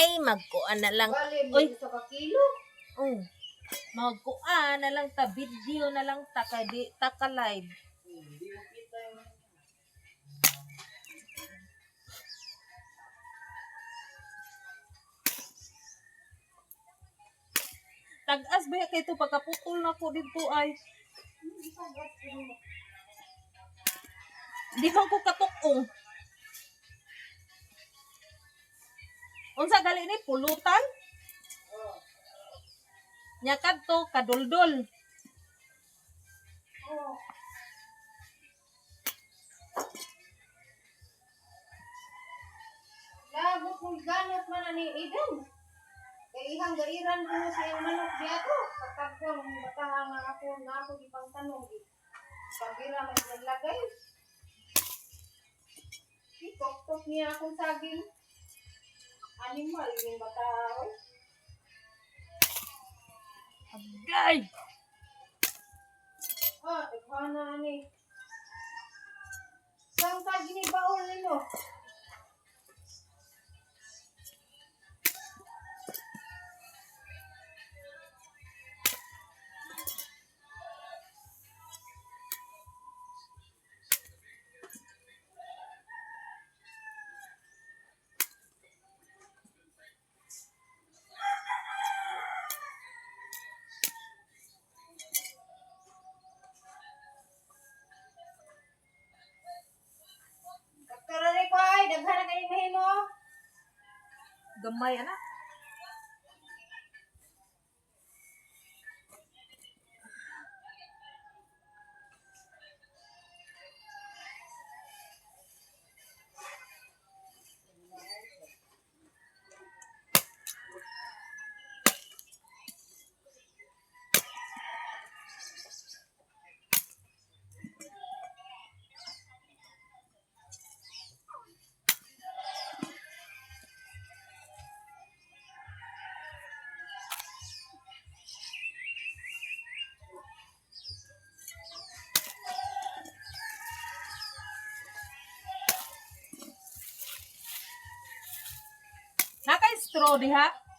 Ay, magkuan na lang. Bali, Uy, sa kakilo. oh. Magkuan na lang ta, video na lang ta, di ta ka live. Hindi mo kita yung... Tag-as ba kay to pagkaputol na ko dito ay. Di man ko katukong. Unsa gali ni pulutan? Oh. Nya kadto kaduldol. Oh. Labot mong ganot man ani Eden. Kaya ihang gairan ko sa iyang manok di ako. Katagkong batahan nga ako di pang tanong. Pagira man yung lagay. Tok-tok niya akong saging. Animal yung batahan. Agay! Ikhana ni. Saan ka ginibaon nino? Karare ko ay, daghan na kayo mahimo. Gamay ana. Naka straw diha.